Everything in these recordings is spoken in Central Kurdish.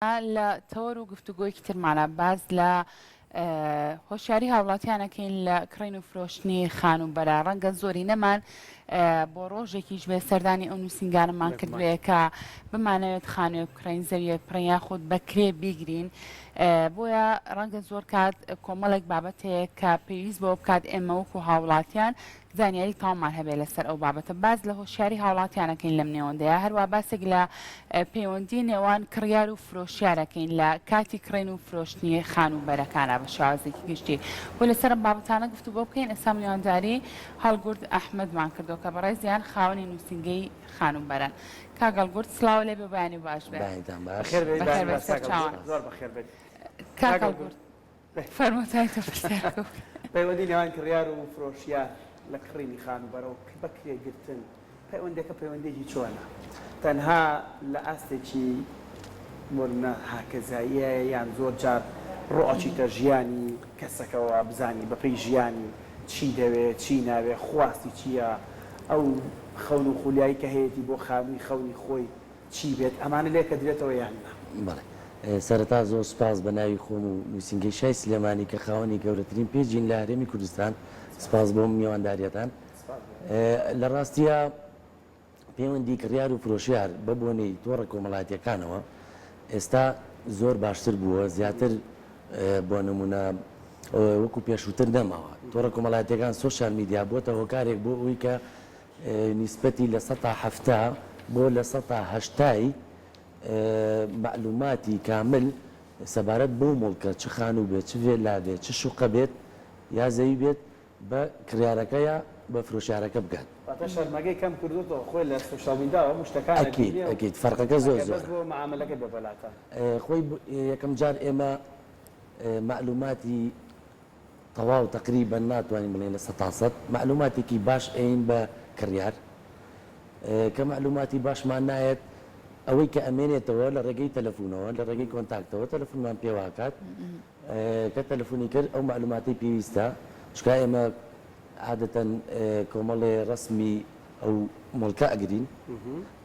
لە تەوەر و گفتوگۆیەکی ترمانە باز لە هۆشیاری هاوڵاتیانەکەین لە کڕین و فرۆشتنی خانوبەرە ڕەنگە زۆری نەمان بۆ ڕۆژێکیش بێ سەردانی ئەو نووسنگانمان کردووەیە کە بمانەوێت خانوێک بکڕین زەویە بپڕین خۆت بەکرێ بیگرین بۆیە ڕەنگە زۆر کات کۆمەڵێک بابەت هەیە کە پێویست بۆ بکات ئێمە وەکو هاوڵاتیان زانیاری تاوامان هەبێت لەسەر ئەو بابەتە باز لە هۆشیاری هاوڵاتیانەکەین لەم نێوەندەیە هەروە باسێک لە پەیوەندی نێوان کڕیار و فرۆشیارەکەین لە کاتی کڕین و فرۆشتنی خانوبەرەکانە بە شێوازێکی گشتی بۆ لەسەر بابەتانە گفتوگۆ بکەین ئێستا میوانداری هەڵگورد ئەحمەدمان کردەوە کە بەڕێز زیان خاوەنی نووسنگەی خانوبەرن کاگەڵگورد سڵاو لێ بێ بەیانی باش بێت کاگەڵگورد فەرمووتایتە پرسیار پەیوەندی نێوان کڕیار و فرۆشیار لە کڕینی خانوبەرەوە بەکرێگرتن پەیوەندەکە پەیوەندێکی چۆنە تەنها لە ئاستێکی وەرنە هاکەزاییە یان زۆر جار ڕۆچیتە ژیانی کەسەکەەوە بزانی بەپەی ژیانی چی دەوێت چی ناوێت خواستی چییە ئەو خەون و خولیایی کە هەیەی بۆ خانووی خەونی خۆی چی بێت ئەمانە لێکە درێتەوە یاننا بەڵێ سەرەتا زۆر سپاس بە ناوی خۆم و نووسنگەی شای سلێمانی کە خاوەنی گەورەترین پێجین لە هەرێمی کوردستان سپاس بۆم میوانداریەتان لە ڕاستیە پەیوەندی کڕیار و فرۆشیار بە بۆنەی تۆڕە کۆمەڵایەتیەکانەوە ئێستا زۆر باشتر بووە زیاتر بۆ نمونە وەکو پێشووتر نەماوە تۆڕە کۆمەڵایەتیەکان سۆشیال میدیا بۆتە هۆکارێک بۆ ئەوی کە نیسبەتی لە ١٧ بۆ لە ١٨ معلوماتی کامل سەبارەت بۆ مڵکە چ خانوو بێت چ ڤێلا بێت چ شوقە بێت یا زەوی بێت بە کڕیارەکە یا بە فرۆشیارەکە بگات شەرمەگەی کەم کردوەوە خۆی لە سوشال میدیاوە شتەکان ئەکید فەرقەکە زۆر زۆر معاملەکە بەبەلاتە خۆی یەکەم جار ئێمە معلوماتی تەواو تقریبا ناتوانین بڵێن لە ١٠٠ معلوماتێکی باش ئەین بە کڕیار کە معلوماتی باشمان نایەت ئەوەی کە ئەمێنێتەوە لە ڕێگەی تەلەفۆنەوە لە ڕێگەی کۆنتاکتەوە تەلەفۆنمان پێواکات کە تەلەفۆنی کرد ئەو معلوماتی پێویستە چکە ئێمە عادەتەن کۆمەڵێ ڕسمی ئەو مڵکە ئەگرین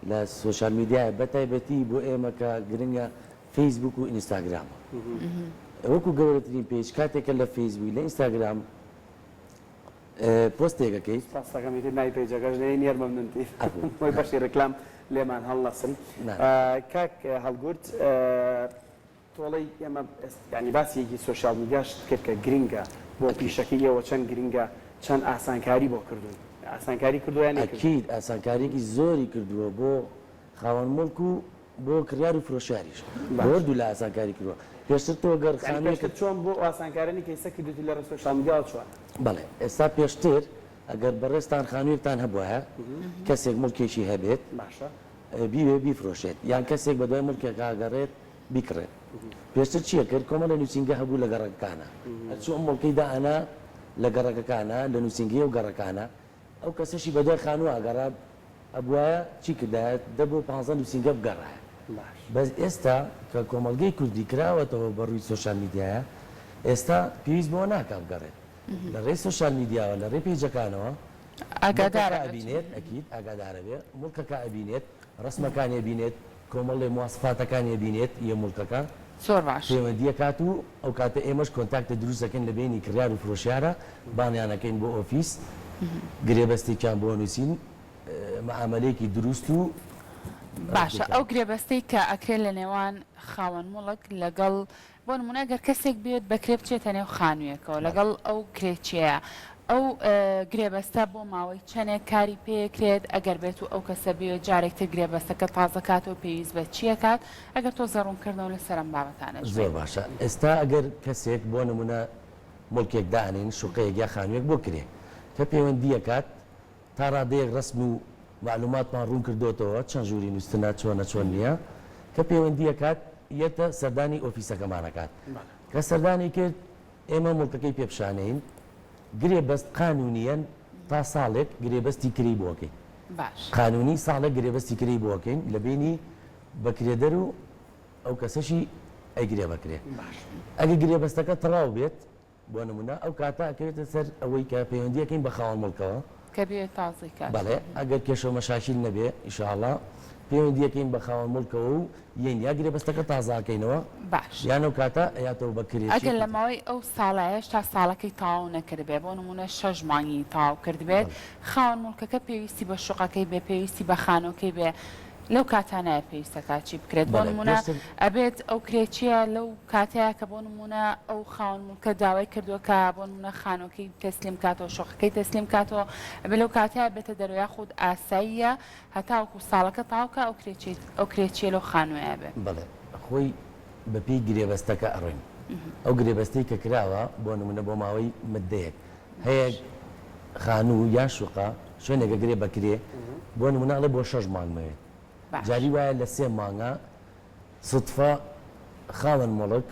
لە سوۆشال میدیایە بەتایبەتی بۆ ئێمە کە گرنگە فەیسبوک و ئینستاگرامە وەکو گەورەترین پێیج کاتێکە لە فەیسبوک لە ئینستاگرام پۆستێکەکەیت پاسەکەمیتر نای پێیجەکەش نێرمە منتی خۆی بەشی ڕکلام لێمان هەڵلەسن کاک هەڵگورد تۆڵی ئێمە ینی باسیەکی سوۆشال میدیاش کرد کە گرنگە بۆ پیشەکەیەوە چەند گرنگە چەند ئاسانکاری بۆ کردوون ئاسانکاری کردویان ئەکید ئاسانکاریێکی زۆری کردووە بۆ خاوەن مڵک و بۆ کڕیار و فرۆشیاریش بۆردوو لە ئاسانکاری کردووە پێشتر تۆ گەر خانوویەکە چۆن بۆ ئاسانکارانی کەیسە کردوتی لە سوۆشال میدیاوە چوە بەڵێ ئێستا پێشتر ئەگەر بەڕێستان خانوویەکتان هەبووە کەسێک مڵکێکی هەبێت باشە بیوێ بیفرۆشێت یان کەسێک بە دوای مڵکێک ئاگەڕێت بیکڕێت پێشتر چییە کرد کۆمەڵە نووسنگە هەبوو لە گەڕەکەکانە چۆن مڵکەی داهانا لە گەڕەکەکانە لە نووسنگی و گەڕەکانە ئەو کەسەشی بە دوای خانوو ئاگەڕا ئەبوایە چی کردایەت دە بۆ 15 نووسنگە بگەڕایە بەس ئێستا کە کۆمەلگەی کوردی کراوەتەوە بە ڕووی سوۆشال میدیایە ئێستا پێویست بۆ ناکە بگەڕێت لە ڕێی سوۆشال میدیاوە لە ڕێ پێیجەکانەوە ئاگادارە ئەبینێت ئەکید ئاگادارە بێ مڵکەکە ئەبینێت ڕسمەکانی بینێت کۆمەڵێ مواسفاتەکانی بینێت یە مڵکەکە زۆر باش پەیوەندیە کات و ئەو کاتە ئێمەش کۆنتاکتە دروستەکەن لە بینی کڕیار و فرۆشیارە بانیانەکەین بۆ ئۆفیس گرێبەستێکیان بۆ نووسین معاملەیەکی دروست و باشە ئەو گرێبەستەی کە ئەکرێت لە نێوان خاوەن مڵک لەگەڵ بۆ نمونە گەر کەسێک بێت بەکرێ بچێتە نێو خانوویەکەوە لەگەڵ ئەو کرێچیەیە ئەو گرێبەستە بۆ ماوەی چەندێک کاری پێکرێت ئەگەر بێت و ئەو کەسە بێت جارێکتر گرێبەستەکە تازەکاتەوە پێویست بە چیەکات ئەگەر تۆ زەڕوونکردنەوە لە سەرم بابەتانە زۆر باشە ئێستا ئەگەر کەسێک بۆ نمونە مڵکێک دانین شوقەیەک یا خانوویەک بۆ کرێ کە پەیوەندیەکات تا ڕادەیەک ڕسم و معلوماتمان ڕوون کردوتەوە چەند ژووری نووسنا چۆنە چۆن نییە کە پەیوەندیەکات یەتە سەردانی ئۆفیسەکەمانەکات کە سەردانی کرد ئێمە مڵکەکەی پێپشانەین گرێبەست قانونیەن تا ساڵێک گرێبەستی کری بۆکەین قانونی ساڵێک گرێبەستی کری بۆکەین لە بینی بەکرێدەر و ئەو کەسەشی ئەیگرێ بکرێ ئەگە گرێبەستەکە تەواو بێت بۆ نمونە ئەو کاتە ئەکەوێتە سەر ئەوەی کە پەیوەندیەکەین بە خاوەن مڵکەوە کە بێت تازەی کات بەڵێ ئەگەر کێشە مەشاکیل نەبێ ئینشاءڵڵا پەیوەندیەکەین بە خاوەن مڵکەوە و یەن یا گرێبەستەکە تازاکەینەوە باش یان ئەو کاتە ئەیاتەوە بەکرێت ئەگەر لە ماوەی ئەو ساڵایش تا ساڵەکەی تاو نەکردبێ بۆ نمونە 6 مانگی تاو کردبێت خاوەن مڵکەکە پێویستی بە شوقەکەی بێ پێویستی بە خانۆکەی بێ لەو کاتانایە پێویستەکە چی بکرێت بۆ نمونە ئەبێت ئەو کرێچیە لەو کاتەیە کە بۆ نمونە ئەو خاوەن مڵکە داوای کردووە کە بۆ نمونە خانۆکەی تەسلیم کاتەوە شوقەکەی تەسلیم کاتەوە ئەبێ لەو کاتەیە بێتە دەرەوە خود ئاساییە هەتاوەکو ساڵەکە تاوکە ئەو کرێچیە لەو خانوەیە بێ بڵێ خۆی بەپی گرێبەستەکە ئەڕۆین ئەو گرێبەستی کە کراوە بۆ نمونە بۆ ماوەی مدەیەک هەیە خانوو یان شوقە شوێنێکە گرێ بەکرێ بۆ نمونەڵێ بۆ 6 مانگمەوێت جاری وایە لە 3 مانگە سوتفە خاوەن مڵک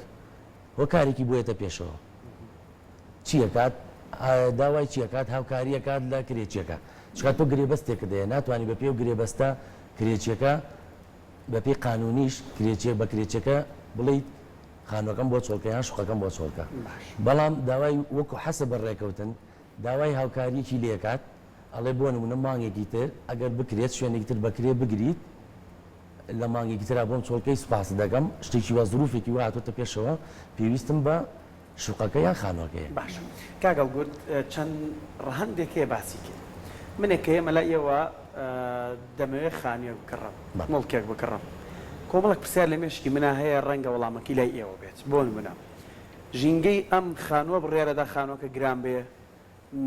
هۆکارێکی بۆیەتە پێشەوە چیەکات داوای چیەکات هاوکاریەکات لە کرێچیەکە چکات تۆ گرێبەستێکە دەیە ناتوانانی بە پێ و گرێبەستە کرێچیەکە بە پێی قانونیش کرێچیە بە کرێچەکە بڵیت خانوەکەم بۆ چۆڵکە یان شوقەکەم بۆ چۆڵکە بەڵام داوای وەکو حەسە بەڕێکەوتن داوای هاوکاریەکی لێکات ئەڵێ بۆ نمونە مانگێکی تر ئەگەر بکرێت شوێنێکی تر بەکرێ بگریت لە مانگێکی تررا بۆم چۆڵکەی سوپاس دەکەم شتێکی وە زروفێکی وە هاتوۆتە پێشەوە پێویستم بە شوقەکە یان خانوەکەی باش کاگەڵ گورت چەند ڕەهەندێکەیە باسی کرد منێکەیە مەلا ئێوە دەمەوێت خانوێک بکڕم مڵکێک بکڕم کۆمەڵک پرسیار لە مێشکی منە هەیە ڕەنگە وەڵامەکی لای ئێوە بێت بۆ نمونە ژینگەی ئەم خانووە بڕیارەدا خانووەکە گران بێ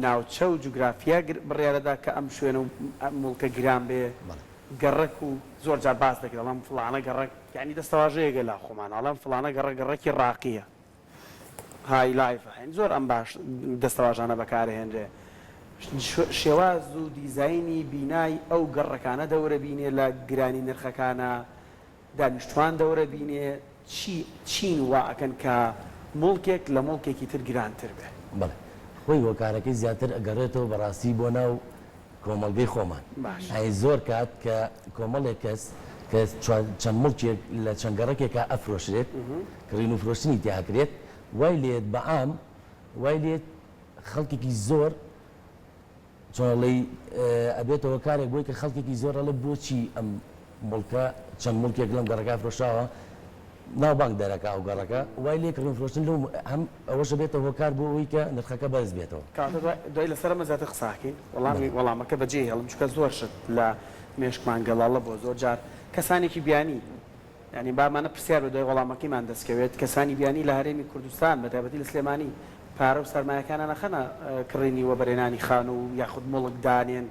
ناوچە و جوگرافیا بڕیارەدا کە ئەم شوێنە و مڵکە گران بێ گەڕک و زۆر جار باس دەکرێت ئەڵام فڵانە گەڕک یعنی دەستەواژەیەگە لا خۆمان ئەڵام فڵانە گەڕێکی ڕاقیە های لایفە هەین زۆر ئەم باش دەستەواژانە بەکارهێنرێ شێواز و دیزایانی بینای ئەو گەڕەکانە دەورە بینێ لە گرانی نرخەکانە دانیشتوان دەورە بینێ چین وا ئەکەن کە مڵکێک لە مڵکێکی تر گرانتر بێ بڵێ خۆی هۆکارەکەی زیاتر ئەگەڕێتەوە بەڕاستی بۆ ناو کۆمەڵگەی خۆمان ئەی زۆر کات کە کۆمەڵێک کەس کە چەند مڵکێک لە چەند گەڕێکێکە ئەفرۆشرێت کڕین و فرۆشتنی تیاکرێت وای لێت بەعام وای لێت خەڵکێکی زۆر چۆنڵی ئەبێتەوە کارێک بۆی کە خەڵکێکی زۆر ئەڵێ بۆچی ئەم مڵکە چەند مڵکێک لەم گەڕەکە فرۆشاوە ناوبانگ دەرەکە ئەو گەڕەکە وای لێ کڕین فرۆشتن لەو هەم ئەوەشە بێتە هۆکار بۆ ئەوی کە نرخەکە بەرز بێتەوە دوای لەسەر مەزاتە قساکەین وەڵامەکە بەجێ هێڵم چکە زۆر شت لە مێشکمان گەڵاڵە بۆ زۆر جار کەسانێکی بیانی ینی بامانە پرسیار بە دوای وەڵامەکەیمان دەستکەوێت کەسانی بیانی لە هەرێمی کوردستان بە تایبەتی لە سلێمانی پارە و سەرمایەکانە نەخەنە کڕینی وەبەرێنانی خان و یاخود مڵک دانێن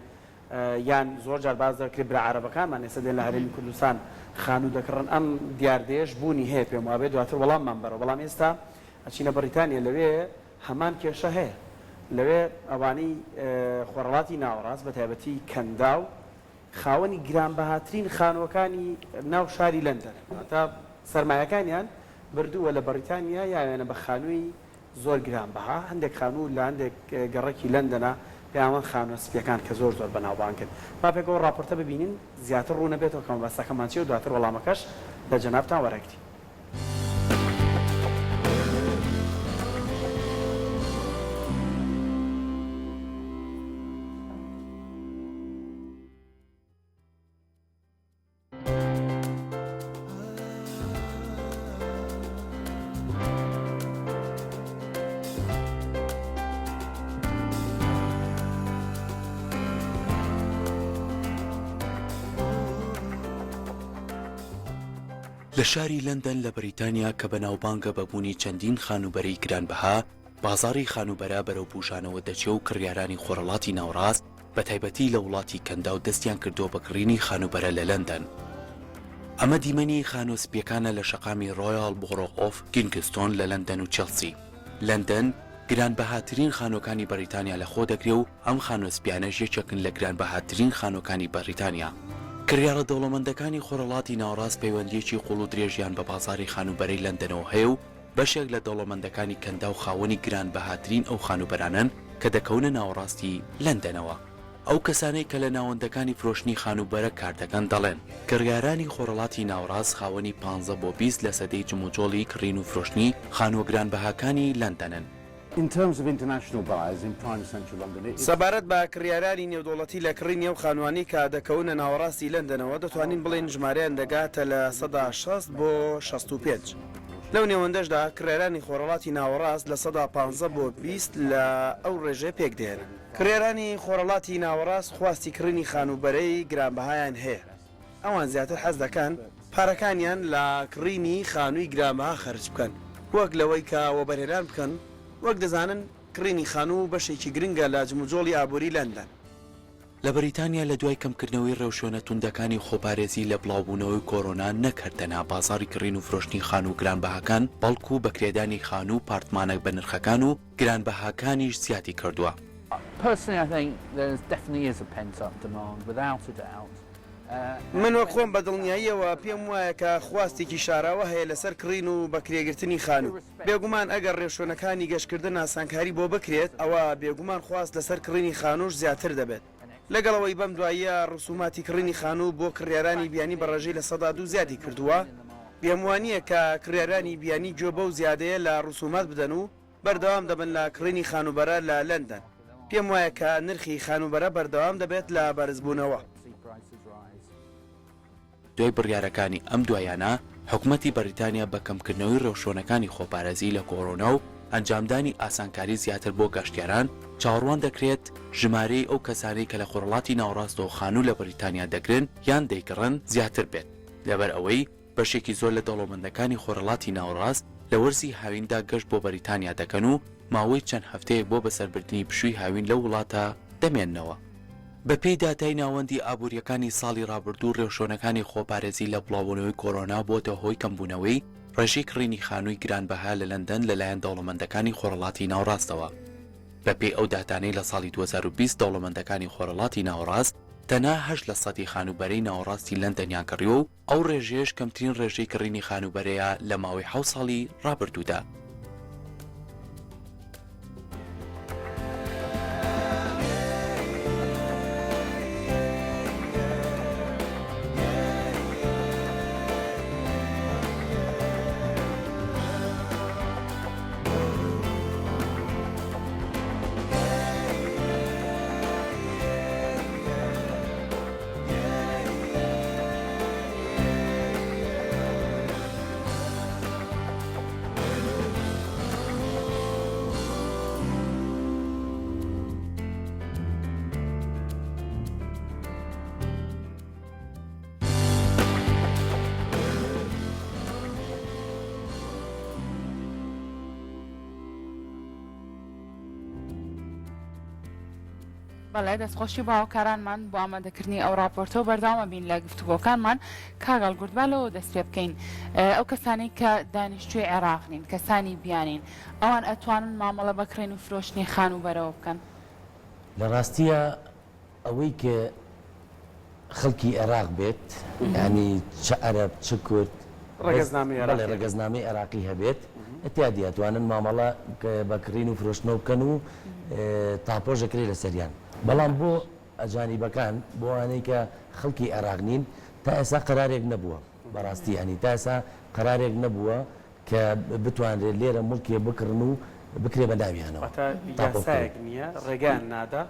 یان زۆر جار باز دەکرێت برا عەرەبەکانمان ئێستا دێن لە هەرێمی کوردستان خان و دەکڕن ئەم دیاردێش بوونی هەیە پێم وابێت دواتر وەڵاممان بەرەوە بەڵام ئێستا ئەچینە بەریتانیا لەوێ هەمان کێشە هەیە لەوێ ئەوانەی خۆڕەڵاتی ناوەڕاست بە تایبەتی کەندا و خاوەنی گرانبەهاترین خانوەکانی ناو شاری لەندەن تا سەرمایەکانیان بردووە لە بەریتانیا یاوێنە بە خانووی زۆر گرانبەها هەندێک خانوو لە هەندێک گەڕێکی لەندەنە پێیان خانوە سپیەکان کە زۆر زۆر بەناوبان کرد با پێکەوە ڕاپۆرتە ببینین زیاتر ڕوو نەبێتەوە کەم بەستەکەمان چی و دواتر وەڵامەکەش لە جەنابتان وەرەگری لە شاری لەندەن لە بەریتانیا کە بەناوبانگە بەبوونی چەندین خانوبەرەی گرانبەها بازاڕی خانوبەرە بەرەو بوشانەوە دەچێ و کڕیارانی خۆڕەڵاتی ناوڕاست بە تایبەتی لە وڵاتی کەندا و دەستیان کردو بەکڕینی خانوبەرە لە لەندەن ئەمە دیمەنی خانۆسپیەکانە لە شەقامی ڕۆیال بۆڕۆ ئۆف کینگستۆن لە لەندەن و چێلسی لەندەن گرانبەهاترین خانۆکانی بەریتانیا لە خۆ دەگرێ و ئەم خانۆسپیانەش یەکێکن لە گرانبەهاترین خانۆکانی بەریتانیا کڕیارە دەوڵەمەندەکانی خۆڕەڵاتی ناوڕاست پەیوەندیەکی قوڵ و درێژیان بە بازاری خانوبەرەی لەندەنەوە هەیە و بەشێک لە دەوڵەمەندەکانی کەندا و خاوەنی گرانبەهاترین ئەو خانوبەرانن کە دەکەونە ناوەڕاستی لەندەنەوە ئەو کەسانەی کە لە ناوەندەکانی فرۆشتنی خانوبەرە کار دەکەن دەڵێن کڕیارانی خۆڕەڵاتی ناوڕاست خاوەنی 15 بۆ 20 لە سەدەی جموجۆڵی کڕین و فرۆشتنی خانوە گرانبەهاکانی لەندەنن In terms of international buyers in prime central London, it is سەبارەت بە کڕیارانی نێودوڵەتی لە کڕینی و خانوانی کە دەکەونە ناوەڕاستی لەندەنەوە دەتوانین بڵێن ژمارەیان دەگاتە لە 160 بۆ 65. لەو نێوەندەشدا کڕێرانی خۆرەڵاتی ناوەڕاست لە 115 بۆ 20 لە ئەو ڕێژێ پێک دێنن. کڕێرانی خۆرەڵاتی ناوەڕاست خواستی کڕینی خانوبەرەی گرانبەهایان هەیە. ئەوان زیاتر حەز دەکەن پارەکانیان لە کڕینی خانووی گرانبەها خەرج بکەن، وەک لەوەی کە وەبەرهێنان بکەن، وەک دەزانن کڕینی خانوو بەشێکی گرنگە لە جموجۆڵی ئابووری لەندەن. لە بەریتانیا لە دوای کەمکردنەوەی ڕێوشۆنە توندەکانی خۆپارێزی لە بڵاوبوونەوەی کۆرۆنا نەکردەنا بازاری کڕین و فرۆشتنی خان و گرانبەهاکان بەڵکو بەکرێدانی خان و پارتمانە بە نرخەکان و گرانبەهاکانیش زیاتی کردووە. Personally, I think there definitely is a pent-up demand, without a doubt. من وەک خۆم بە دڵنیاییەوە پێم وایە کە خواستێکی شاراوە هەیە لەسەر کڕین و بەکرێگرتنی خانوو. بێگومان ئەگەر ڕێوشۆنەکانی گەشتکردن ئاسانکاری بۆ بکرێت ئەوە بێگومان خواست لەسەر کڕینی خانووش زیاتر دەبێت. لەگەڵەوەی بەم دواییە ڕسوماتی کڕینی خانوو بۆ کڕیارانی بیانی بە ڕێژەی لە 102 زیادی کردووە. پێم وانییە کە کڕیارانی بیانی گوێ بەو زیادەیە لە ڕسومات بدەن و بەردەوام دەبن لە کڕینی خانوبەرە لە لەندەن. پێم وایە کە نرخی خانوبەرە بەردەوام دەبێت لە بەرزبوونەوە. دوای بڕیارەکانی ئەم دوایانە حکوومەتی بەریتانیا بە کەمکردنەوەی ڕێوشۆنەکانی خۆپارێزی لە کۆڕۆنا و ئەنجامدانی ئاسانکاری زیاتر بۆ گەشتیاران چاوەڕوان دەکرێت ژمارەی ئەو کەسانەی کە لە خۆرڵاتی ناوەڕاست و خانوو لە بەریتانیا دەگرن یان دەیگەڕن زیاتر بێت. لەبەر ئەوەی بەشێکی زۆر لە دەوڵەمەندەکانی خۆرڵاتی ناوەڕاست لە وەرزی هاویندا گەشت بۆ بەریتانیا دەکەن و ماوەی چەند هەفتەیەک بۆ بەسەربردنی پشووی هاوین لە وڵاتە دەمێننەوە. بە پێی داتای ناوەندی ئابوووریەکانی ساڵی ڕابردوو ڕێوشۆنەکانی خۆپارێزی لە بڵاوبوونەوەی کۆرۆنا بۆتە هۆی کەمبوونەوەی ڕێژەی کڕینی خانووی گرانبەها لە لەندەن لەلایەن دەوڵەمەندەکانی خۆرەڵاتی ناوەڕاستەوە. بە پێی ئەو داتانەی لە ساڵی 2020 دەوڵەمەندەکانی خۆرەڵاتی ناوەڕاست تەنها 8% خانوبەرەی ناوەڕاستی لەندەنیان کڕیوە و ئەو ڕێژەیەش کەمترین ڕێژەی کڕینی خانوبەرەیە لە ماوەی 7 ساڵی ڕابردوودا. بەڵێ دەستخۆشی باوەکارانمان بۆ ئامادەکردنی ئەو راپۆرتەوە بەرداوامە بین لە گفتوگۆکانمان کاگەڵ گوردبالەوە دەست پێ بکەین. ئەو کەسانی کە دانیشتوی عێراق نین، کەسانی بیانین، ئەوان ئەتوانن مامەڵە بەکڕین و فرۆشتنی خانوبەرەوە بکەن. لە ڕاستیە ئەوەی کە خەڵکی عێراق بێت ینی چه عەرەب چه کورد ڕێگەزنامەی عێراقی هەبێت ئەتیادی ئەتوانن مامەڵە بەکڕین و فرۆشتنەوە بکەن و تاپۆش دەکرێت لە سەریان. بەڵام بۆ ئەجانیبەکان بۆ وانەی کە خەڵکی عێراق نین تا ئێستا قەرارێک نەبووە بەڕاستی ئەنی تا ئێستا قەرارێک نەبووە کە بتوانرێت لێرە مڵکێ بکڕن و بکرێ بە ناویانەوە ڕێگەیان نادا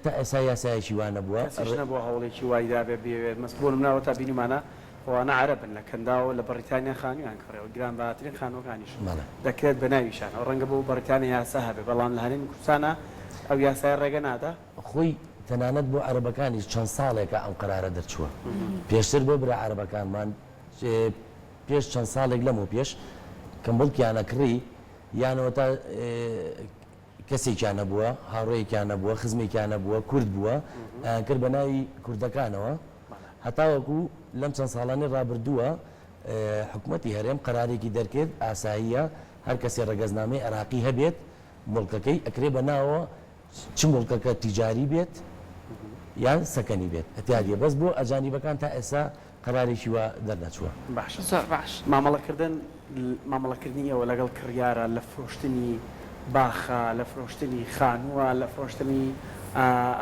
تا ئێستا یاسایەکی وان نەبووە نەبووە هەوڵێکی وایدا بێت مەسبوون ناوە تا بینیمانە خۆوانە عەرەبن لە کەنداوە لە بەریتانیا خانوویان کڕێەوە گران بەهاترین خانووەکانیش دەکرێت بە ناویشان ئەو ڕەنگە بۆ بەریتانیا یاسا هەبێ بەڵام لە هەرێمی کوردستانە ئەو یاسای ڕێگە نادا خۆی تەنانەت بۆ عەرەبەکانیش چەند ساڵێکە ئەم قەرارە دەرچووە پێشتر بۆ برا عەرەبەکانمان پێش چەند ساڵێک لەمەوە پێش کە مڵکیانە کڕی یانەوە تا کەسێکیان نەبووە هاوڕێیەکیان نەبووە خزمێکیان نەبووە کورد بووە کرد بە ناوی کوردەکانەوە هەتاوەکو لەم چەند ساڵانەی ڕابردووە حکوومەتی هەرێم قەرارێکی دەرکرد ئاساییە هەر کەسێ ڕێگەزنامەی عێراقی هەبێت مڵکەکەی ئەکرێ بە ناوە چ مڵکەکە تیجاری بێت یان سەکەنی بێت ئەتیادیە بەس بۆ ئەجانیبەکان تا ئێستا قەرارێکی وە دەرنەچووە. باش زۆر باش مامەڵەکردنیەوە لەگەڵ کڕیارە لە فرۆشتنی باخە لە فرۆشتنی خانووە لە فرۆشتنی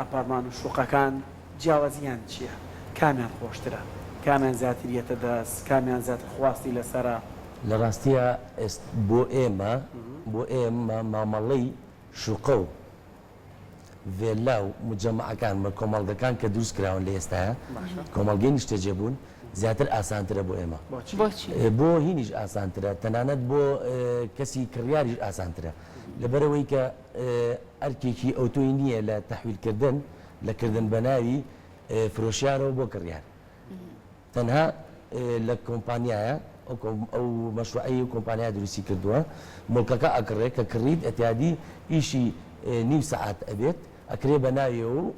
ئەپارتمان و شوقەکان جیاوازیان چییە؟ کامیان خۆشترە؟ کامیان زیاتریەتە دەست؟ کامیان زیاتر خواستی لەسەرە؟ لە ڕاستیە بۆ ئێمە مامەڵەی شوقە و vێلا و مجەمەعەکان کۆمەڵگەکان کە دروست کراون لە ئێستاە کۆمەڵگەی نیشتەجێ بوون زیاتر ئاسانترە بۆ ئێمە بۆچی بۆ هینیش ئاسانترە تەنانەت بۆ کەسی کڕیاریش ئاسانترە لەبەرەوەی کە ئەرکێکی ئۆتۆی نییە لە تەحویلکردن لەکردن بە ناوی فرۆشیارەوە بۆ کڕیار تەنها لە کۆمپانیایە ئەو مەشروعی و کۆمپانیا دروستی کردووە مڵکەکە ئەکڕێت کە کڕیت ئەتیادی ئیشی نیو سەعات ئەبێت ئەکرێ بە ناویەوە و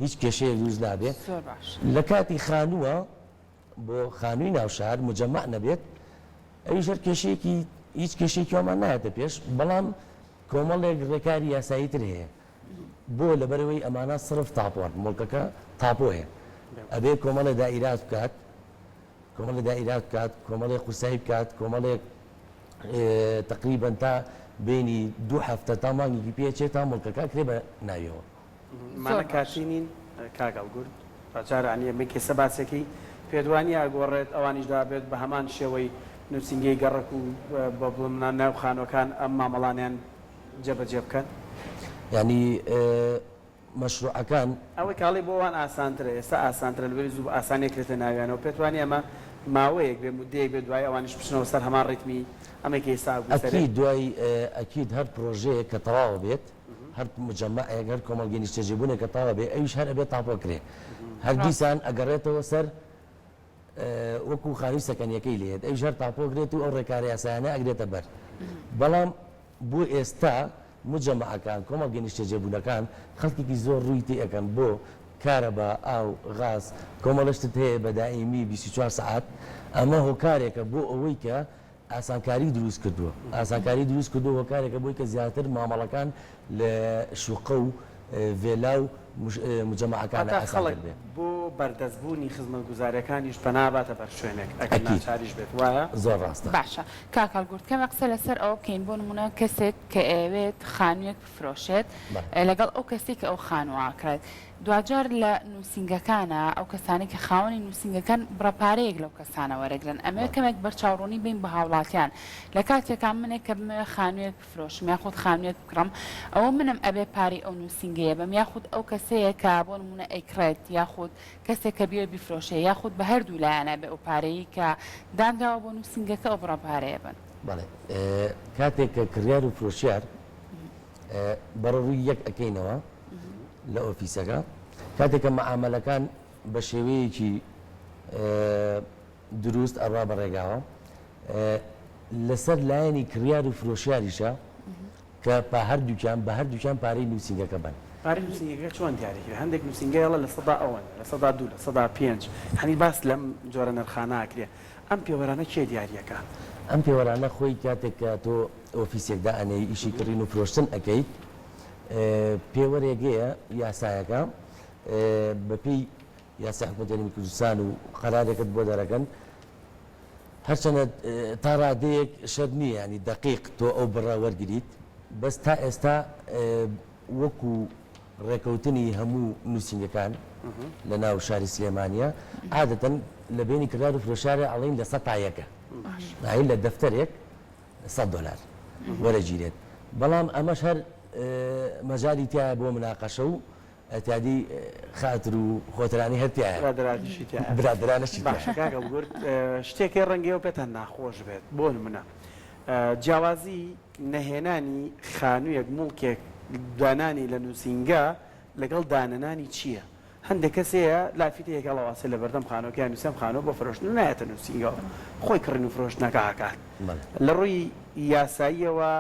هیچ کێشەیە دروست نابێت زۆر باش لە کاتی خانووە بۆ خانووی ناوشار مجەمع نەبێت ئەویش هەر کێشەیەکی هیچ کێشێکیوامان نایەتە پێش بەڵام کۆمەڵێک ڕێکاری یاساییتر هەیە بۆ لەبەرەوەی ئەمانە سرف تاپۆن مڵکەکە تاپۆیە ئەبێ کۆمەڵە دائیرات بکات کۆمەڵە دائیرات بکات کۆمەڵێک قورسایی بکات کۆمەڵێک تقریبا تا بینی دوو هەفتە تا مانگێکی پێچێت تا مڵکەکە کرێ بە ناویەوە مانە کاتینین کاگەڵ گورد جارانیە مێکی سەباسێکی پێدوانی ئاگۆڕێت ئەوانیش دابێت بە هەمان شێوەی نووسنگی گەڕک و بە بڵمنان ناو خانۆکان ئەم مامەڵانیان جێبەجێ بکەن ینی مەشروعەکان ئەوەی کاڵی بۆوان ئاسانترە ئێستا ئاسانترە لەبەری زوو ئاسانێکرێتە ناویانەوە پێتوانی ئەمە ماوەیەک بێ مدەیەک بێت دوای ئەوانش بچنەوە سەر هەمان ڕێتمی ئەمێکی ئێستا ئەکی دوای ئەکیید هەر پرۆژەیە کە تەواوە بێت هەر مجەمەعێک هەر کۆمەڵگەی نیشتەجێبوونێک کە تەواوە بێ ئەویش هەر ئەبێت تاپۆکرێ هەر دیسان ئەگەڕێتەوە سەر وەکو خانووی سەکەنیەکەی لێت ئەویش هەر تاپۆکرێت و ئەو ڕێکاری یاسایانە ئەگرێتە بەر بەڵام بۆ ئێستا مجەمەعەکان کۆمەڵگەی نیشتەجێبوونەکان خەڵکێکی زۆر ڕووی تێەکەن بۆ کارەبا ئاو غاز کۆمەڵشتت هەیە بە دائیمی 24 سعات ئەمە هۆکارێکە بۆ ئەوەی کە ئاسانکاری دروست کردووە ئاسانکاری دروست کردو هۆکارێکە بۆی کە زیاتر مامەڵەکان لە شوقە و vێلا و مجەمەعەکان خەڵک بۆ بەردەستبوونی خزمەت گوزاریەکانیش پەناباتە بەر شوێنێک ئەگەر ناچاریش بێت وایە زۆر ڕاستە باشە کاکەڵ گورد کەمە قسە لەسەر ئەوە بکەین بۆ نمونە کەسێک کە ئەوێت خانوویەک بفرۆشێت لەگەڵ ئەو کەسێک کە ئەو خانوواکرێت دوجار لە نووسنگەکانە ئەو کەسانی کە خاوەنی نووسنگەکان بڕەپارەیەک لەو کەسانە وەرەگرن ئەمە کەمێک بەرچاوڕوونی بین بە هاوڵاتیان لە کاتێکان منێک کە بمێ خانوویەک بفرۆشم یاخود خانوویەک بکڕم ئەوە منم ئەبێ پاری ئەو نووسنگەیە بەم یاخود ئەو کەسەیە کە بۆ نمونە ئەیکرێت یاخود کەسێک کە بێ بیفرۆشێ یاخود بە هەردوو لایەنە بێ ئەو پارەیە کە دانراوە بۆ نووسنگەکە ئەو بڕەپارەیە بن بەڵێ کاتێک کە کڕیار و فرۆشیار بەڕووی یەک ئەەکەینەوە لە ئۆفیسەکە کاتێک کە مەعاملەکان بە شێوەیەکی دروست ئەڕوا بەڕێگاوە لەسەر لایەنی کڕیار و فرۆشیاریشە کە بە هەردووکیان بە هەردووکیان پارەی نووسنگەکە بن پارەی نووسنگەکە چۆن دیارێکی هەندێک نووسنگەیەڵە لە سەدا ئەوەن لە سەدا دوو لە سەدا پێنج هەنی باس لەم جۆرە نرخاناکرێ ئەم پێوەرانە کێ دیاریەکە ئەم پێوەرانە خۆی کاتێک کە تۆ ئۆفیسێکدا ئەنەی ئیشی کڕین و فرۆشتن ئەەکەیت پێوەرێگەیە یاسایەکە بەپی یاسای حکوومەتی کوردستان و قەرارێکت بۆ دەرەکەن هەرچەنە تا ڕادەیەک شەر نییە ینی دەقیق تۆ ئەو بڕە وەرگریت بەس تا ئێستا وەکو ڕێکەوتنی هەموو نووسنگەکان لە ناو شاری سلێمانیە عادەتەن لە بینی کردار و فرۆشارە ئەڵین لە 100 تایەکە لە دەفتەرێک $100 وەرەگیرێت بەڵام ئەمەش هەر مەجای تایە بۆ مناقەشە و ئەتیادی خاتر و خۆترانی هەرتیایە برادرانەشی باشکاگەڵ گورد شتێکی ڕەنگەوە پێتان ناخۆش بێت بۆ نمونە جیاوازی نەهێنانی خانوویەک مڵکێک دانانی لە نووسنگە لەگەڵ دانەنانی چییە؟ هەندێک کەسەیە لافیتەیەکە لەواسە لە بەردەم خانۆکیان نووسم خانۆ بۆ فرۆشتن نایەتە نووسنگەوە خۆی کڕین و فرۆشتنەکە ئاکات لە ڕووی یاساییەوە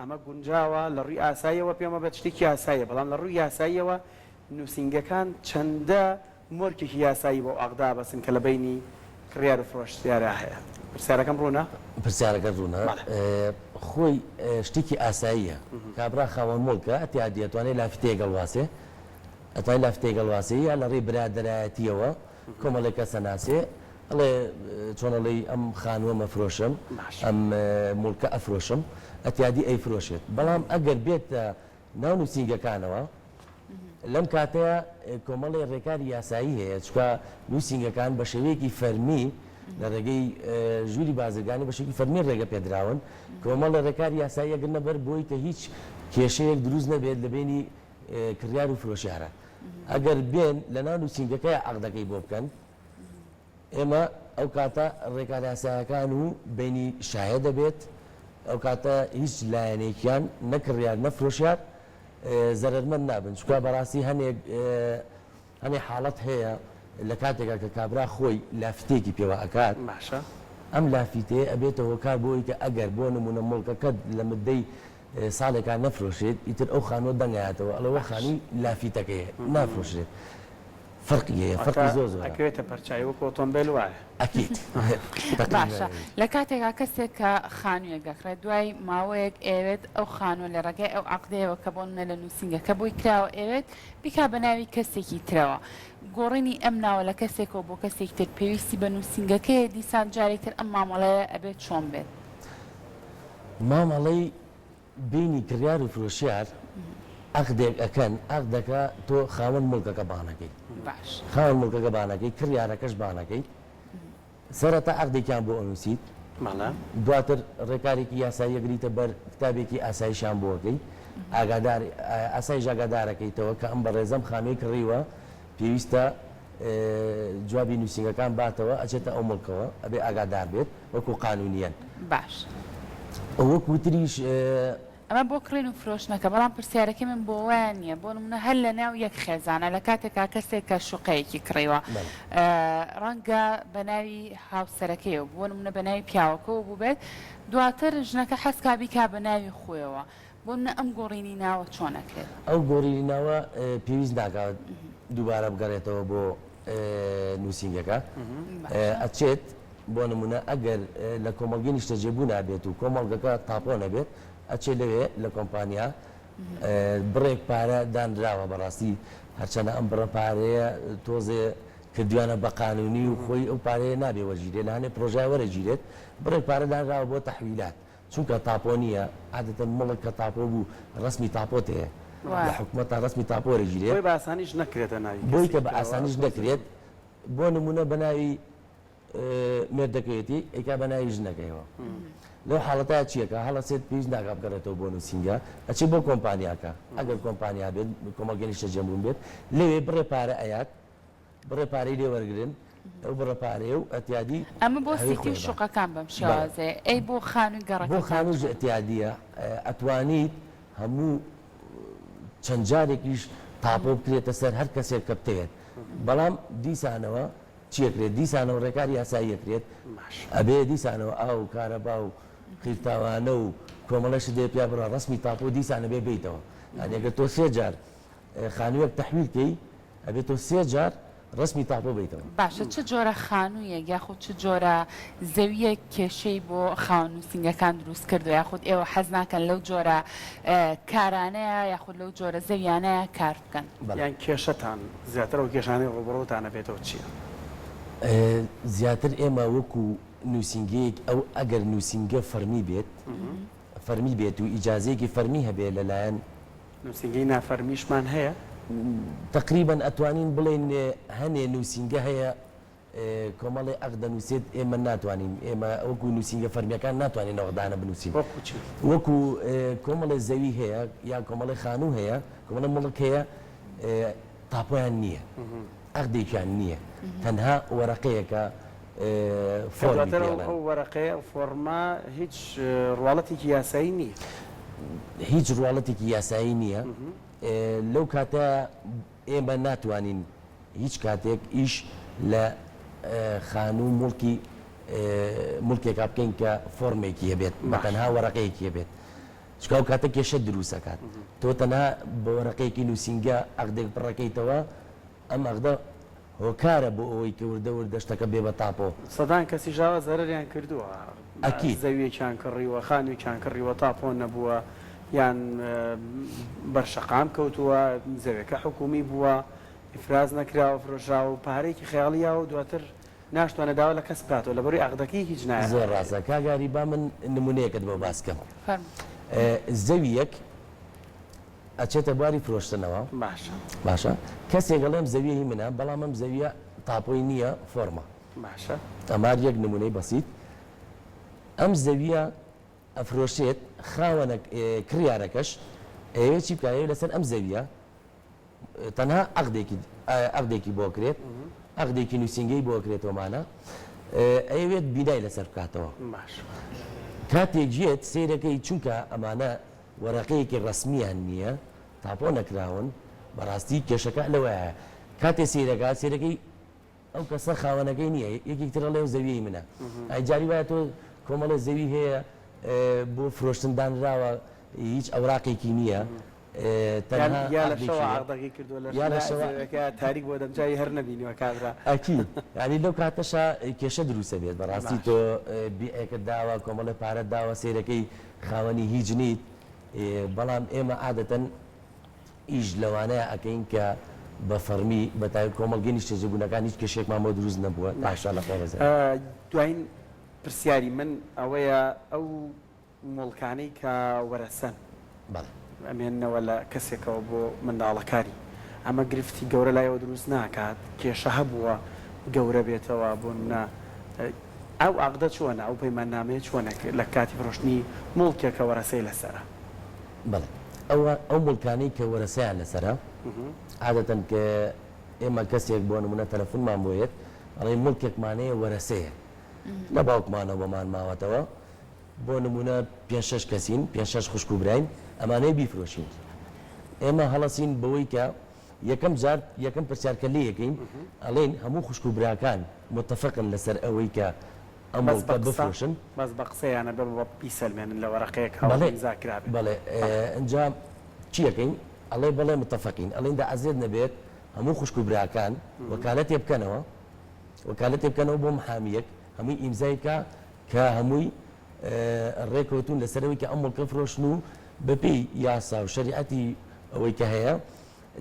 ئەمە گونجاوە لە ڕووی ئاساییەوە پێمە بێت شتێکی یاساییە بەڵام لە ڕووی یاساییەوە نووسنگەکان چەندە مۆرکێکی یاسایی بۆ ئاغدا بەسن کە لە بینی کڕیار و فرۆشتیارە هەیە پرسیارەکەم ڕوونە؟ پرسیارەکە ڕوونە خۆی شتێکی ئاساییە کابرا خاوەن مڵکە ئەتیا دەتوانێت لافتەیە گەڵواسێ ئەتوانێت لافتەیە گەڵواسی یا لە ڕێی برادەرایەتیەوە کۆمەڵێک کەسە ناسێ ئەڵێ چۆنەڵی ئەم خانووە مەفرۆشم ئەم مڵکە ئەفرۆشم ئەتیادی ئەی فرۆشێت بەڵام ئەگەر بێتە ناو نووسنگەکانەوە لەم کاتەیە کۆمەڵی ڕێکاری یاسایی هەیە چکە نووسنگەکان بە شێوەیەکی فەرمی لە ڕێگەی ژووری بازرگانی بە شێوەیەکی فەرمی ڕێگە پێدراون کۆمەڵە ڕێکاری یاسایی ئەگەر نەبەر بۆی کە هیچ کێشەیەک دروست نەبێت لە بینی کڕیار و فرۆشیارە ئەگەر بێن لە ناو نووسینگەکەی عەقدەکەی بۆ بکەن ئێمە ئەو کاتە ڕێکاری یاساییەکان و بینی شایە دەبێت ئەو کاتە هیچ لایەنێکیان نەکڕیار نەفرۆشیار زەرمەند نابن چکە بەڕاستی هەنێ حاڵەت هەیە لە کاتێکا کە کابرا خۆی لافتێکی پێوە ئەکات باشە ئەم لافیتێ ئەبێتەوە کار بۆی کە ئەگەر بۆ نمونە مڵکەکەت لە مدەی ساڵێکان نەفرۆشێت ئیتر ئەو خانوە دەنگایەتەوە ئەڵەوە خانی لافیتەکەیە نافرۆشرێت فەرقیەیە فەرقی زۆر زۆر ئەکوێتە پەرچاوی وەکو ئۆتۆمبیل وایە ئەکید باشە لە کاتێکا کەسێک کە خانوویە گەخرێت دوای ماوەیەک ئێوێت ئەو خانوە لە ڕێگەی ئەو عەقدەیەوە کە بۆ منە لە نووسینگەکە بۆی کراوە ئێوێت بیکا بە ناوی کەسێکی ترەوە گۆڕینی ئەم ناوە لە کەسێکەوە بۆ کەسێک تر پێویستی بە نووسینگەکەی دیسان جارێکتر ئەم مامەڵەیە ئەبێت چۆن بێت مامەڵەی بینی کڕیار و فرۆشیار عەقدێک ئەکەن عەقدەکە تۆ خاوەن مڵکەکە بانەکەی باش خاوەن مڵکەکە بانەکەی کڕیارەکەش بانەکەی سەرەتا عەقدێکیان بۆ ئەنووسیت ماڵە دواتر ڕێکارێکی یاسایی یەگریتە بەر کتابێکی ئاساییشان بۆەکەی ئاگادار ئاسایش ئاگادارەکەیتەوە کە ئەم بەڕێزەم خانووی کڕیوە پێویستە جوابی نووسینگەکان باتەوە ئەچێتە ئەو مڵکەوە ئەبێ ئاگادار بێت وەکو قانونیەن باش وەکو تریش ئەمە بۆ کڕین و فرۆشتنەکە بەڵام پرسیارەکەی من بۆ وایە نییە بۆ نمونە هەر لە ناو یەک خێزانە لە کاتێکا کەسێک کە شوقەیەکی کڕیوە ڕەنگە بە ناوی هاوسەرەکەیەوە بۆ نمونە بە ناوی پیاوەکەەوە بوو بێت دواتر ژنەکە حەسکا بیکا بە ناوی خۆیەوە بۆ منە ئەم گۆڕینی ناوە چۆنەکرێت ئەو گۆڕینی ناوە پێویست ناکات دووبارە بگەڕێتەوە بۆ نووسینگەکە ئەچێت بۆ نمونە ئەگەر لە کۆمەلگەی نیشتەجێبوو نابێت و کۆمەڵگەکە تاپۆ نەبێت ئەچێ لەوێ لە کۆمپانیا بڕێک پارە دانراوە بەڕاستی هەرچەنە ئەم بڕە پارەیە تۆزێ کردویانە بە قانونی و خۆی ئەو پارەیە نابێ وەرگیرێت لە هەنێ پرۆژای وەرەگیرێت بڕێک پارە دانراوە بۆ تەحویلات چونکە تاپۆ نییە عادەتەن مڵک کە تاپۆ بوو ڕسمی تاپۆت هەیە لە حکوومەتە ڕسمی تاپۆ وەرەگیرێت بۆی بە ئاسانیش نەکرێتە ناوی بۆی کە بە ئاسانیش دەکرێت بۆ نمونە بە ناوی مێردەکەیەتی ئەیکا بە ناوی ژنەکەیەوە لەو حاڵەتە چیەکە هەڵەسێت پێویست ناکا بگەڕێتەوە بۆ نووسینگە ئەچی بۆ کۆمپانیاکە ئەگەر کۆمپانیا بێت کۆمەلگەی نیشتەجێبوون بێت لەوێ بڕێ پارە ئەیات بڕێ پارەی لێ وەرگرن ئەو بڕە پارەیە و ئەتیادی ئەمە بۆ سیتی و شوقەکان بەم شێوازێ ئەی بۆ خانووی گەڕەکە بۆ خانووی ئەتیادیە ئەتوانیت هەموو چەند جارێکیش تاپۆ بکرێتە سەر هەر کەسێک کە بتەوێت بەڵام دیسانەوە چیەکرێت دیسانەوە ڕێکاری یاسایی یەکرێت ئەبێ دیسانەوە ئاو کارەبا و قیرتاوانە و کۆمەڵەش دێ پیا بڕە ڕسمی تاپۆ دیسانە بێ بیتەوە ئەگەر تۆ سێ جار خانوویەک تەحویلکەی ئەبێت تۆ سێ جار ڕسمی تاپۆ بیتەوە باشە چه جۆرە خانوویەک یاخود چه جۆرە زەویە کێشەی بۆ خاوەن نووسینگەکان دروست کردو یاخود ئێوە حەز ناکەن لەو جۆرە کارانەیە یاخود لەو جۆرە زەویانەیە کار بکەن یان کێشەتان زیاتر و کێشانەی ڕوبڕۆتانە بێتەوە چییە؟ زیاتر ئێمە وەکو نووسینگەیەک ئەو ئەگەر نووسینگە فەرمی بێت و ئیجازەیەکی فەرمی هەبێ لەلایەن نووسینگەی نافەرمیشمان هەیە تقریبا ئەتوانین بڵێن هەنێ نووسینگە هەیە کۆمەڵی عەقدە نووسێت ئێمە ناتوانین ئێمە وەکو نووسینگە فەرمیەکان ناتوانین ئەوەدانە بنووسین وەکو کۆمەڵی زەوی هەیە یا کۆمەڵی خانوو هەیە کۆمەڵی مڵک هەیە تاپۆیان نییە عەقدێکیان نییە تەنها وەرەقەیەکە ئەو وەرەقەیە فۆرما هیچ ڕواڵەتێکی یاسایی نییە هیچ ڕواڵەتێکی یاسایی نییە لەو کاتە ئێمە ناتوانین هیچ کاتێک ئیش لە خانوو مڵکێکا بکەین کە فۆرمێکی هەبێت بەتەنها وەرەقەیەکی هەبێت چکە ئەو کاتە کێشە دروستەکات تۆ تەنها بە وەرەقەیەکی نووسینگە عەقدێک بڕەکەیتەوە ئەم عەقدە هۆکارە بۆ ئەوەی کە وردە وردەشتەکە بێ بە تاپۆ سەدان کەسی ژاوە زەرریان کردووە ئەکید زەویەکیان کڕیوە خانوویان کڕیوە تاپۆ نەبووە یان بەرشەقام کەوتووە زەوێکە حکومی بووە ئیفراز نەکراوە فرۆژاوە و پارێکی خەیاڵیەوە و دواتر ناشتوانە داوا لە کەس بکاتەوە لەبەروی عەقدەکەی هیچ نایە زۆر ڕاستە کاگاری با من نمونەیەکت بۆ باسکەم زەویەک ئەچێتە بواری فرۆشتنەوە باشە کەسێک گەڵێم زەویەی منە بەڵام ئەم زەویە تاپۆی نییە فۆرمە باشە ئەمار یەک نمونەی بەسیت ئەم زەویە ئەفرۆشێت خاوەنە کڕیارەکەش ئەوێ چی بکایە لەسەر ئەم زەویە تەنها عەقدێکی بۆ کرێت عەقدێکی نووسینگەی بۆ کرێتەوەمانە ئەوێت بینای لەسەر بکاتەوە باش کاتێک ژێت سیرەکەی چونکە ئەمانە وەرەقەیەکی ڕسمیان نییە تاپۆ نەکراون بەڕاستی کێشەکە لەوەیە کاتێ سیرەکەی ئەو کەسە خاوەنەکەی نییە یەکێکترە لێو زەویی منە ئەیجاری وایە تۆ کۆمەڵە زەوی هەیە بۆ فرۆشتندانراوە هیچ ئەوراقێکی نییە یا لە شەوە عەقدەکەی کردووە لە شەوەکە تاریک بۆ دەمجای هەر نەبینیوە کابرا ئەکی ینی لەو کاتەشا کێشە دروستە بێت بەڕاستی تۆ بیئەکە داوە کۆمەڵە پارە داوە سیرەکەی خاوەنی هیچ نیت بەڵام ئێمە عادەتەن ئیش لەوانەیە ئەەکەین کە بە فەرمی بەتای کۆمەڵگەی نیشتێجێبوونەکان هیچ کێشێکمان بۆ دروست نەبووە باشا لە خۆڕێزە دوایین پرسیاری من ئەوەیە ئەو مڵکانەی کە وەرەسەن ئەمێنەوە لە کەسێکەوە بۆ منداڵەکاری ئەمە گرفتی گەورە لایەوە دروست ناکات کێشە هەبووە گەورە بێتەوە بۆ ئەو عەقدە چۆنە ئەو پەیماننامەیە چۆنە لە کاتی فرۆشتنی مڵکێکە وەرەسەی لەسەرە بەڵێ ئەو مڵکانەی کە وەرەسەیان لەسەرە عادەتەن کە ئێمە کەسێک بۆ نمونە تەلەفۆنمان بۆیێت ئەڵێ مڵکێکمانەیە وەرەسەیە لە باوکمانەوە بۆمان ماوەتەوە بۆ نمونە 5-6 کەسین 5-6 خوشک و براین ئەمانەیە بیفرۆشین ئێمە هەڵەسین بەوەی کە یەکەم پرسیارکە لێ یەکەین ئەڵێن هەموو خوشک و براکان متفقن لەسەر ئەوەی کە ئەم مڵکە بفرۆشن بەس بە قسەیانە بە پیسەلمێنن لە وەرەقەیەک زاکرابێت بەڵێ ئەنجام چی یەکەین ئەڵێ بەڵێ متفقین ئەڵێندا ئەزێت نەبێت هەموو خوشک و براکان وەکالەتێ بکەنەوە بۆ محامیەک هەمووی ئیمزایکە کە هەمووی ڕێکەوتون لەسەرەوەی کە ئەم مڵکە فرۆشن و بەپێی یاسا و شەریعەتی ئەوەی کە هەیە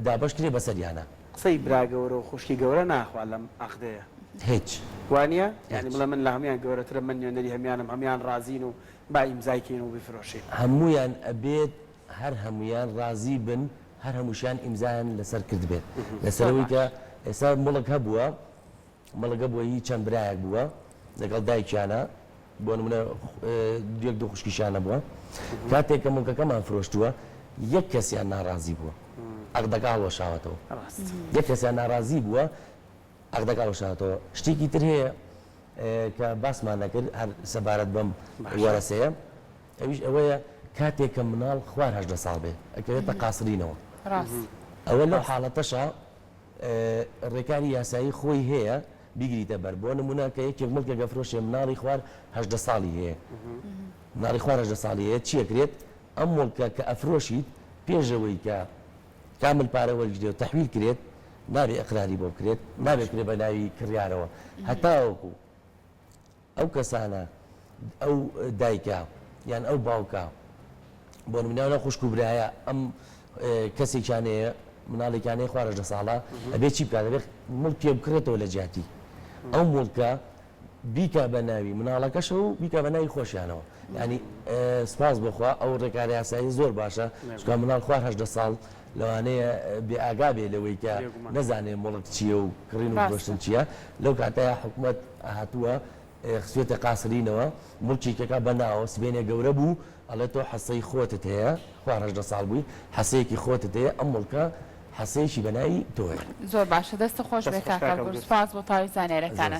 دابەشکرێ بەسەریانە قسەی براگەورە و خوشکی گەورە ناخوا لەم عەقدەیە هیچ وانە یعنی بڵێ من لە هەمویان گەورەترە من نوێنەری هەمویانم هەمویان رازین و با ئیمزایکەین و بفرۆشین هەمویان ئەبێت هەر هەمویان رازی بن هەر هەمووشیان ئیمزایان لەسەر کرد بێت لەسەرەوەی کە ئێستا مڵک هەبووە مەڵگە بووە هی چەند برایەک بووە لەگەڵ دایکیانە بۆ نمونە دوێک دو خوشکیشانە بووە کاتێک کە مڵکەکەمان فرۆشتووە یەک کەسیان ناڕازی بووە عەقدەکە هەڵوەشاوەتەوە یەک کەسیان ناڕازی بووە عەقدەکە هەڵوەشاوەتەوە شتێکی تر هەیە کە باسمان نەکرد هەر سەبارەت بەم وەرەسەیە ئەویش ئەوەیە کاتێک کە مناڵ خوار 18 ساڵ بێ ئەکەوێتە قاسرینەوە ئەوە لەو حاڵەتەشە ڕێکاری یاسایی خۆی هەیە بیگریتە بەر بۆ نمونە کە یەکێک مڵکێکە فرۆشێ مناڵی خوار 18 ساڵی هەیە مناڵی خوار 18 ساڵی هەیە چیەکرێت ئەم مڵکە کە ئەفرۆشیت پێشەوەی کە کامل پارە وەرگرێت و تەحویل کرێت نابێ ئەقراری بۆ بکرێت نابێت کرێ بە ناوی کڕیارەوە هەتاوەکو ئەو کەسانە ئەو دایکە یان ئەو باوکە بۆ نمونە خوشک و برایە ئەم کەسێکیانەیە مناڵێکیانەیە خوار 18 ساڵە ئەبێ چی بکات دەبێت مڵکێ بکرێتەوە لە جیاتی ئەو مڵکە بیکە بە ناوی مناڵەکەشە و بیکە بە ناوی خۆشیانەوە ینی سپاس بخوا ئەو ڕێکاری یاسایی زۆر باشە چکە مناڵ خوار 18 ساڵ لەوانەیە بێ ئاگا بێ لەوەی کە نەزانێ مڵک چییە و کڕین و فرۆشتن چییە لەو کاتەیە حکوومەت هاتووە خسوێتە قاسرینەوە مڵکێکەکە بەناوە سبێنێ گەورە بوو ئەڵێ تۆ حەسەی خۆتت هەیە خوار 18 ساڵ بووی حەسەیەکی خۆتت هەیە ئەم مڵکە حەسەیەکی بەناوی تۆیە زۆر باشە دەستە خۆش بێ کاکە سپاس بۆ تاوی زانێرەکانە